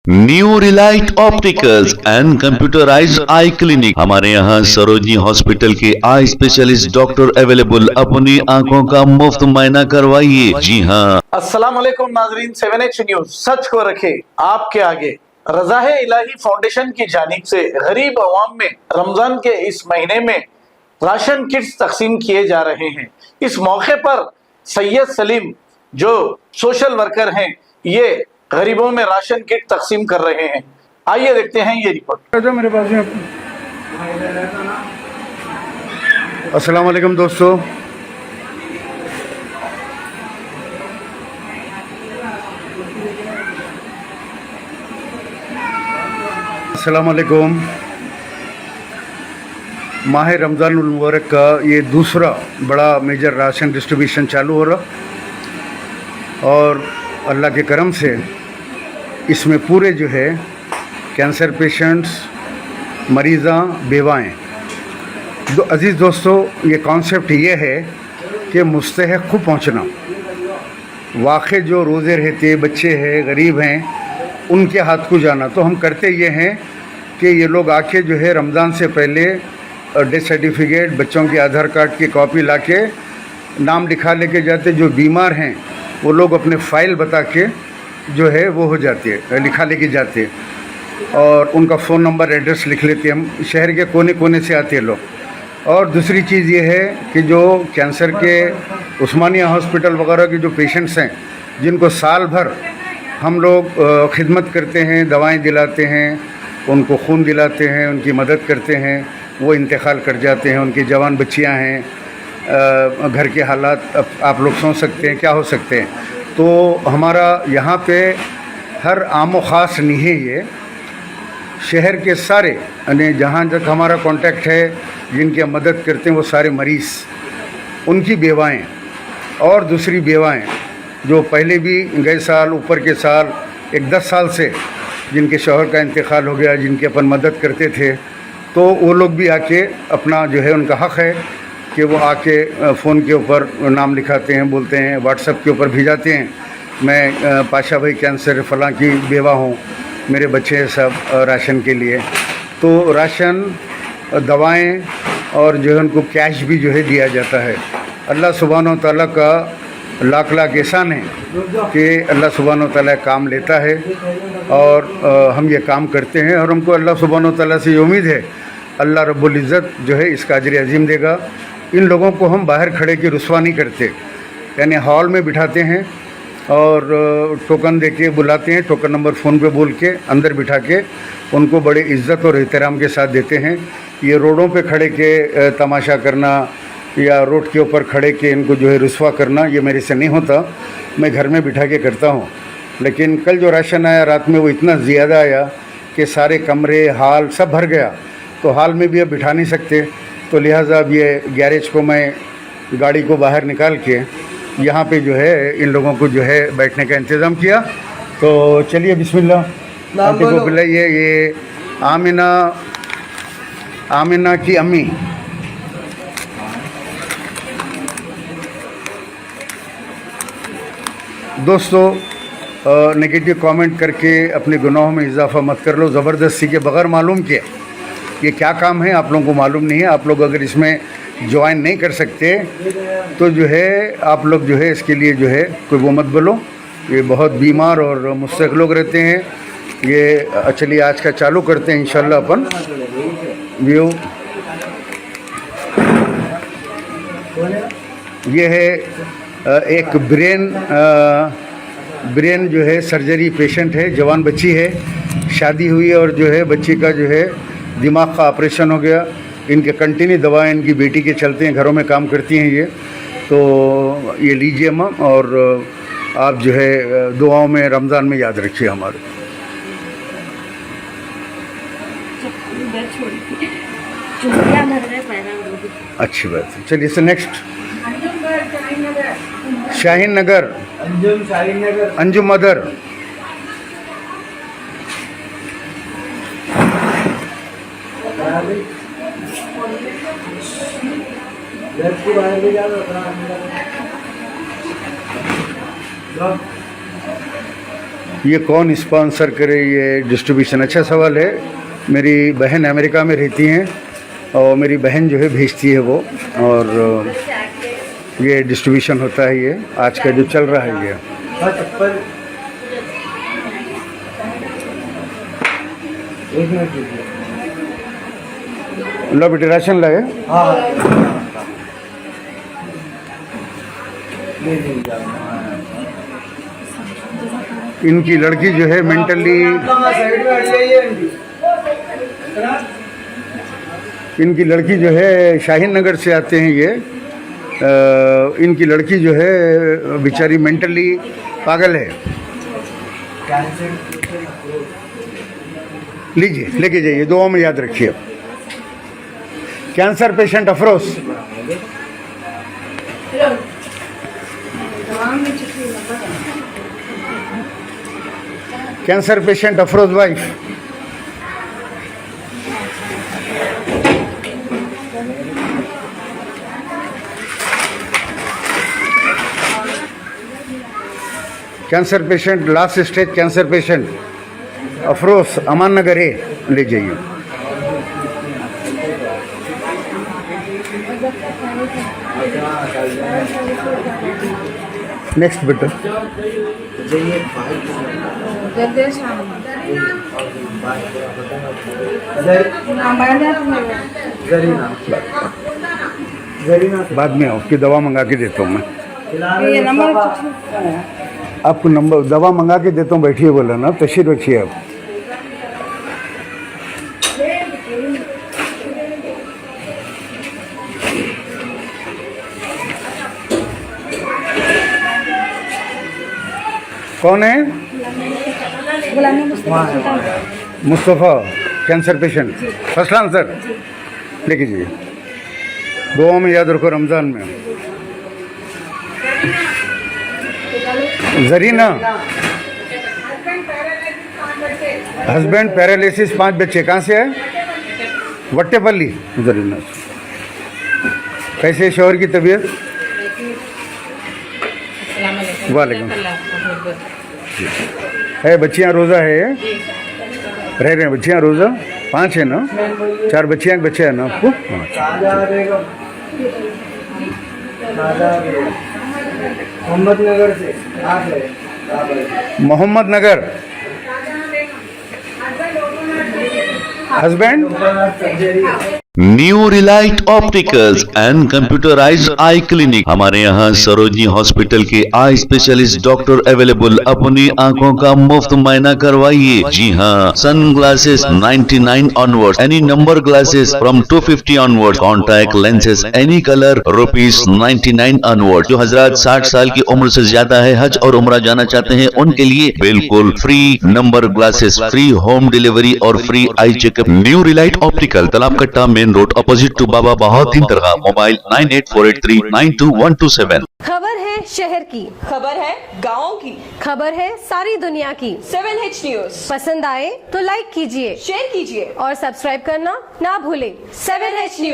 New relight opticals and computerised eye clinic. हमारे यहाँ Sarojini hospital के आई स्पेशलिस्ट डॉक्टर अवेलेबल। अपनी आंखों का मुफ्त मुआयना करवाइए। जी हाँ। अस्सलाम वालेकुम नाजरीन, 7H न्यूज सच को रखे आपके आगे। रज़ाए इलाही फाउंडेशन की जानिब से गरीब अवाम में रमजान के इस महीने में राशन किट्स तकसीम किए जा रहे हैं। इस मौके पर सैयद सलीम जो सोशल वर्कर हैं, ये गरीबों में राशन किट तकसीम कर रहे हैं। आइए देखते हैं ये रिपोर्ट। मेरे पास में अस्सलाम वालेकुम दोस्तों, अस्सलाम वालेकुम। माह रमज़ानुल मुबारक का ये दूसरा बड़ा मेजर राशन डिस्ट्रीब्यूशन चालू हो रहा और अल्लाह के करम से इसमें पूरे जो है कैंसर पेशेंट्स, मरीज़ा, बेवाएँ। अज़ीज़ दोस्तों, ये कॉन्सेप्ट ये है कि मुस्तहक़ को पहुँचना। वाक़ई जो रोज़े रहते बच्चे हैं, गरीब हैं, उनके हाथ को जाना। तो हम करते ये हैं कि ये लोग आके जो है रमज़ान से पहले डेथ सर्टिफिकेट, बच्चों के आधार कार्ड की कॉपी लाके नाम लिखा लेके जाते। जो बीमार हैं वो लोग अपने फ़ाइल बता के जो है वो हो जाते, लिखा लेके जाते और उनका फ़ोन नंबर, एड्रेस लिख लेते। हम शहर के कोने कोने से आते लोग। और दूसरी चीज़ ये है कि जो कैंसर के उस्मानिया हॉस्पिटल वगैरह के जो पेशेंट्स हैं, जिनको साल भर हम लोग खिदमत करते हैं, दवाएं दिलाते हैं, उनको खून दिलाते हैं, उनकी मदद करते हैं, वो इंतकाल कर जाते हैं। उनकी जवान बच्चियां हैं, घर के हालात आप लोग सोच सकते हैं क्या हो सकते हैं। तो हमारा यहाँ पे हर आमो ख़ास नहीं है, ये शहर के सारे यानी जहाँ तक हमारा कांटेक्ट है, जिनकी हम मदद करते हैं, वो सारे मरीज़, उनकी बेवाएँ और दूसरी बेवाएँ जो पहले भी गए साल, ऊपर के साल, 10 साल से जिनके शौहर का इंतकाल हो गया, जिनकी अपन मदद करते थे, तो वो लोग भी आके अपना जो है, उनका हक़ है कि वो आके फ़ोन के ऊपर नाम लिखाते हैं, बोलते हैं, व्हाट्सएप के ऊपर भेजाते हैं, मैं पाशा भाई कैंसर फ़लाँ की बेवा हूँ, मेरे बच्चे हैं सब राशन के लिए। तो राशन, दवाएं और जो है उनको कैश भी जो है दिया जाता है। अल्लाह सुब्हानो तआला का लाख लाख एहसान है कि अल्लाह सुब्हानो तआला काम लेता है और हम ये काम करते हैं और हमको अल्लाह सुब्हानो तआला से ये उम्मीद है अल्लाह रब्बुल इज़्ज़त जो है इसका अजर अज़ीम देगा। इन लोगों को हम बाहर खड़े के रुस्वा नहीं करते, यानी हॉल में बिठाते हैं और टोकन दे के बुलाते हैं, टोकन नंबर फ़ोन पे बोल के अंदर बिठा के उनको बड़े इज़्ज़त और एहतराम के साथ देते हैं। ये रोडों पे खड़े के तमाशा करना या रोड के ऊपर खड़े के इनको जो है रुस्वा करना, ये मेरे से नहीं होता। मैं घर में बिठा के करता हूँ। लेकिन कल जो राशन आया रात में, वो इतना ज़्यादा आया कि सारे कमरे, हाल सब भर गया। तो हाल में भी अब बिठा नहीं सकते, तो लिहाजा अब ये गैरेज को मैं गाड़ी को बाहर निकाल के यहाँ पे जो है इन लोगों को जो है बैठने का इंतज़ाम किया। तो चलिए बिस्मिल्लाह आंटी को बुलाइए। ये आमिना की अम्मी। दोस्तों, नेगेटिव कमेंट करके अपने गुनाहों में इजाफा मत कर लो, ज़बरदस्ती के बगैर मालूम किए। ये क्या काम है आप लोगों को मालूम नहीं है। आप लोग अगर इसमें ज्वाइन नहीं कर सकते तो जो है आप लोग जो है इसके लिए जो है कोई वो मत बोलो। ये बहुत बीमार और मुस्तहक़ लोग रहते हैं। ये चलिए आज का चालू करते हैं इंशाल्लाह अपन व्यू। ये है एक ब्रेन जो है सर्जरी पेशेंट है, जवान बच्ची है, शादी हुई है और जो है बच्ची का जो है दिमाग का ऑपरेशन हो गया। इनके कंटिन्यू दवाएं इनकी बेटी के चलते हैं, घरों में काम करती हैं ये। तो ये लीजिए माँ, और आप जो है दुआओं में रमज़ान में याद रखिए हमारे। अच्छी बात है। चलिए से नेक्स्ट शाहीन नगर, अंजुम मदर। ये कौन स्पॉन्सर करे ये डिस्ट्रीब्यूशन? अच्छा सवाल है। मेरी बहन अमेरिका में रहती हैं और मेरी बहन जो है भेजती है वो, और ये डिस्ट्रीब्यूशन होता है। ये आज का जो चल रहा है ये लो बेटे राशन लाए। इनकी लड़की जो है मेंटली, इनकी लड़की जो है शाहीन नगर से आते हैं ये। इनकी लड़की जो है बेचारी मेंटली पागल है। लीजिए लेके जाइए, दुआ में याद रखिए। Cancer patient Afroz, cancer patient Afroz wife. Cancer patient, last stage cancer patient Afroz, Aman Nagar है, ले जाइए। नेक्स्ट बेटा। बाद में उसकी दवा मंगा के देता हूँ मैं। आपको नंबर दवा मंगा के देता हूँ, बैठिए बोला ना, तशरीफ रखिए आप। कौन है? Mustafa, cancer patient, first answer लेके जाइए। दुआ में याद रखो रमज़ान में। जरीना, हस्बैंड पैरालिसिस, 5 बच्चे, कहाँ से है? वट्टेपल्ली। जरीना, कैसे है शौहर की तबीयत? वालेकुम। है बच्चियाँ रोज़ा है, रह रहे हैं बच्चियाँ रोज़ा? 5 है ना? 4 बच्चियाँ, एक बच्चे है ना आपको? मोहम्मद नगर से। Mohammed Nagar. Husband? New relight opticals and computerised eye clinic. हमारे यहाँ सरोजनी हॉस्पिटल के आई स्पेशलिस्ट डॉक्टर अवेलेबल। अपनी आंखों का मुफ्त मायना करवाइए। जी हाँ, sunglasses 99 onwards, any number glasses from 250 onwards, contact lenses any colour ₹99 onward. जो हजरात 60 साल की उम्र से ज्यादा है, हज और उम्रा जाना चाहते हैं, उनके लिए बिल्कुल free number glasses, free home delivery और free eye checkup. New relight optical, Talab Katta, main road, opposite to Baba Bahauddin दरगाह। मोबाइल 9848392127। खबर है शहर की, खबर है गाँव की, खबर है सारी दुनिया की। 7H न्यूज पसंद आए तो लाइक कीजिए, शेयर कीजिए और सब्सक्राइब करना ना भूलें। 7H news.